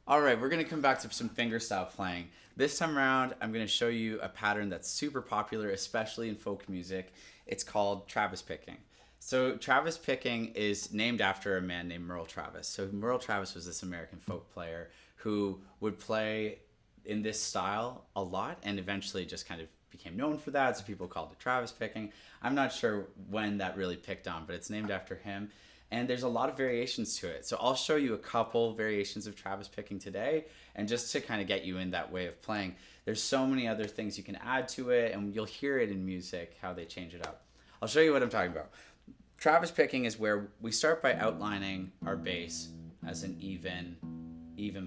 All right, we're going to come back to some fingerstyle playing. This time around, I'm going to show you a pattern that's super popular, especially in folk music. It's called Travis picking. So Travis picking is named after a man named Merle Travis. So Merle Travis was this American folk player who would play in this style a lot and eventually just kind of became known for that, so people called it Travis picking. I'm not sure when that really picked on, but it's named after him. And there's a lot of variations to it. So I'll show you a couple variations of Travis picking today, and just to kind of get you in that way of playing. There's so many other things you can add to it, and you'll hear it in music, how they change it up. I'll show you what I'm talking about. Travis picking is where we start by outlining our bass as an even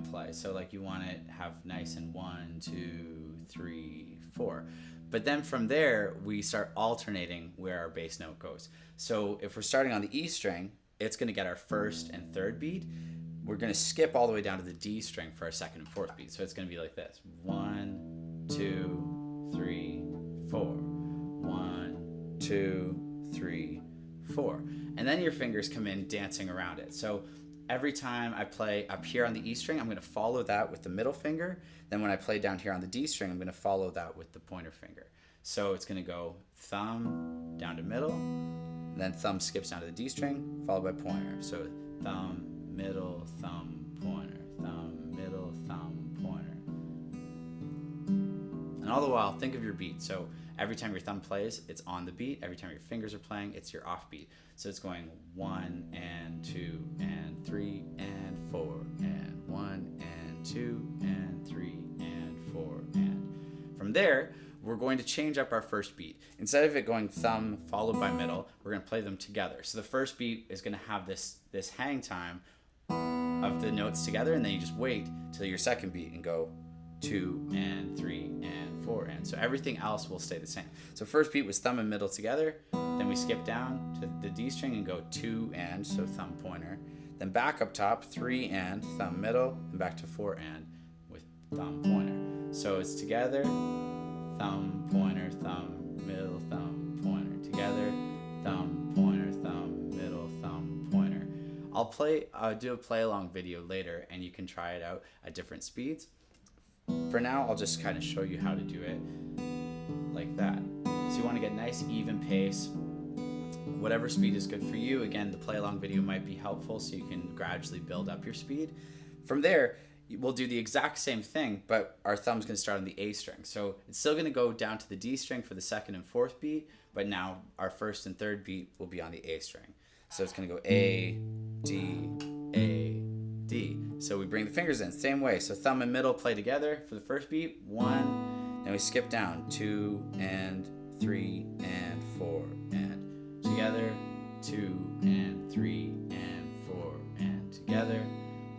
play. So like you want to have nice and 1, 2, 3, 4. But then from there, we start alternating where our bass note goes. So if we're starting on the E string, it's going to get our first and third beat. We're going to skip all the way down to the D string for our second and fourth beat. So it's going to be like this. 1, 2, 3, 4. 1, 2, 3, 4. And then your fingers come in dancing around it. So every time I play up here on the E string, I'm going to follow that with the middle finger. Then when I play down here on the D string, I'm going to follow that with the pointer finger. So it's going to go thumb down to middle, and then thumb skips down to the D string, followed by pointer. So thumb, middle, thumb, pointer, thumb, middle, thumb, pointer. And all the while, think of your beat. So every time your thumb plays, it's on the beat. Every time your fingers are playing, it's your off beat. So it's going 1 and 2 and 3 and 4 and 1 and 2 and 3 and 4 and. From there, we're going to change up our first beat. Instead of it going thumb followed by middle, we're going to play them together. So the first beat is going to have this hang time of the notes together, and then you just wait till your second beat and go 2 and 3 and 4 and. So everything else will stay the same. So first beat was thumb and middle together, then we skip down to the D string and go 2 and, so thumb pointer. Then back up top, 3 and, thumb middle, and back to 4 and with thumb pointer. So it's together, thumb, pointer, thumb, middle, thumb, pointer. Together, thumb, pointer, thumb, middle, thumb, pointer. I'll do a play along video later, and you can try it out at different speeds. For now, I'll just kind of show you how to do it like that. So you want to get nice, even pace. Whatever speed is good for you. Again, the play along video might be helpful so you can gradually build up your speed. From there, we'll do the exact same thing, but our thumb's going to start on the A string. So it's still going to go down to the D string for the second and fourth beat, but now our first and third beat will be on the A string. So it's going to go A, D, A, D. So we bring the fingers in, same way. So thumb and middle play together for the first beat, 1, then we skip down, 2 and 3 and 4 and together, 2 and 3 and 4 and together,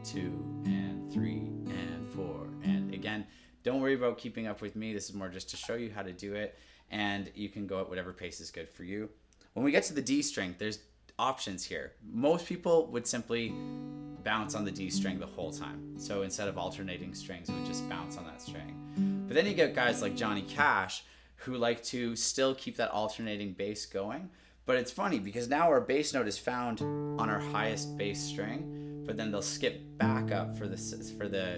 2 and 3 and 4 and again. Don't worry about keeping up with me. This is more just to show you how to do it, and you can go at whatever pace is good for you. When we get to the D string, there's options here. Most people would simply bounce on the D string the whole time. So instead of alternating strings, it would just bounce on that string. But then you get guys like Johnny Cash who like to still keep that alternating bass going. But it's funny because now our bass note is found on our highest bass string, but then they'll skip back up for the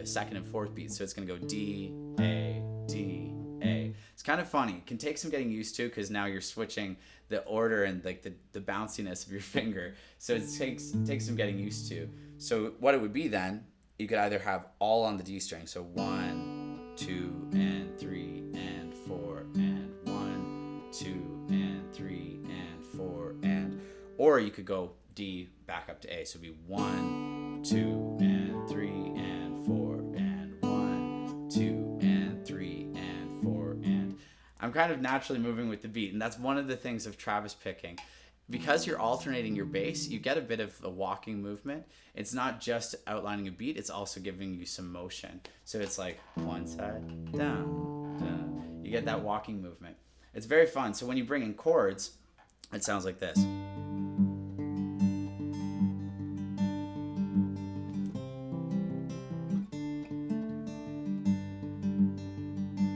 second and fourth beat. So it's going to go D, A, D, A. It's kind of funny. It can take some getting used to because now you're switching the order and like the bounciness of your finger. So it takes some getting used to. So what it would be then, you could either have all on the D string. So 1, 2, and 3, and 4, and 1, 2, and 3, and 4, and, or you could go D back up to A. So it'd be 1, 2, and 3, and 4, and 1, 2, and 3, and 4, and. I'm kind of naturally moving with the beat, and that's one of the things of Travis picking. Because you're alternating your bass, you get a bit of a walking movement. It's not just outlining a beat, it's also giving you some motion. So it's like one side, down, down. You get that walking movement. It's very fun. So when you bring in chords, it sounds like this.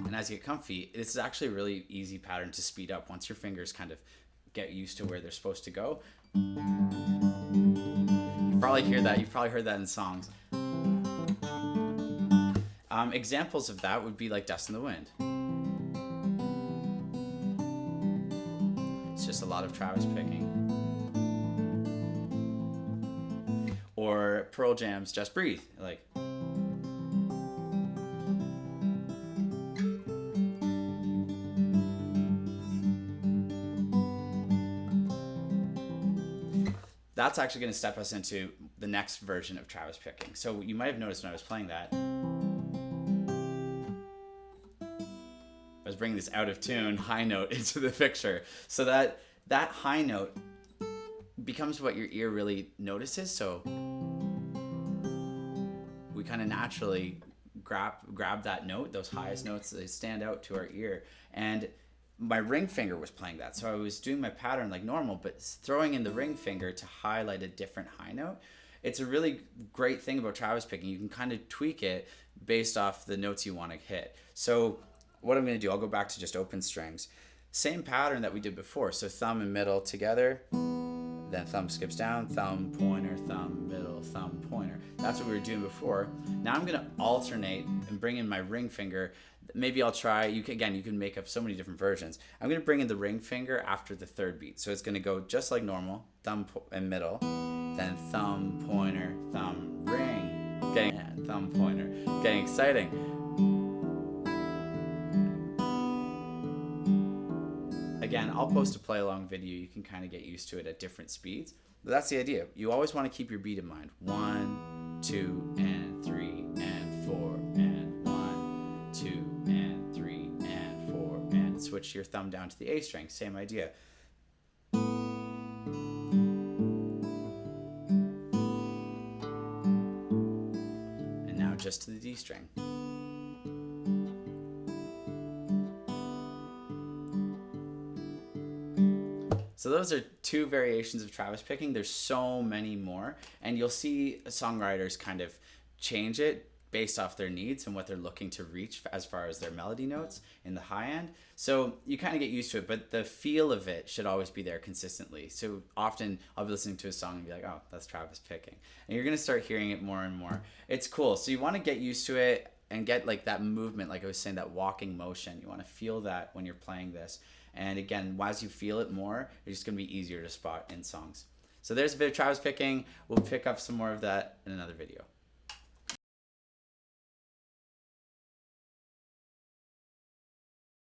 And as you get comfy, this is actually a really easy pattern to speed up once your fingers kind of get used to where they're supposed to go. You probably hear that. You've probably heard that in songs. Examples of that would be like Dust in the Wind. It's just a lot of Travis picking. Or Pearl Jam's Just Breathe. Like, that's actually going to step us into the next version of Travis picking. So you might have noticed when I was playing that, I was bringing this out of tune high note into the picture. So that high note becomes what your ear really notices. So we kind of naturally grab that note, those highest notes, they stand out to our ear. And my ring finger was playing that. So I was doing my pattern like normal, but throwing in the ring finger to highlight a different high note. It's a really great thing about Travis picking. You can kind of tweak it based off the notes you want to hit. So what I'm going to do, I'll go back to just open strings. Same pattern that we did before. So thumb and middle together, then thumb skips down, thumb, pointer, thumb, middle, thumb, pointer. That's what we were doing before. Now I'm going to alternate and bring in my ring finger. Maybe I'll try, you can make up so many different versions. I'm going to bring in the ring finger after the third beat. So it's going to go just like normal, thumb and middle, then thumb, pointer, thumb, ring, thumb, pointer. Getting exciting. Again, I'll post a play along video. You can kind of get used to it at different speeds. But that's the idea. You always want to keep your beat in mind. 1, 2, and 3, and 4, and 1, 2, and 3, and 4, and switch your thumb down to the A string. Same idea. And now just to the D string. So those are two variations of Travis picking. There's so many more, and you'll see songwriters kind of change it based off their needs and what they're looking to reach as far as their melody notes in the high end. So you kind of get used to it, but the feel of it should always be there consistently. So often I'll be listening to a song and be like, oh, that's Travis picking. And you're going to start hearing it more and more. It's cool. So you want to get used to it and get like that movement, like I was saying, that walking motion. You want to feel that when you're playing this. And again, as you feel it more, it's just going to be easier to spot in songs. So there's a bit of Travis picking. We'll pick up some more of that in another video.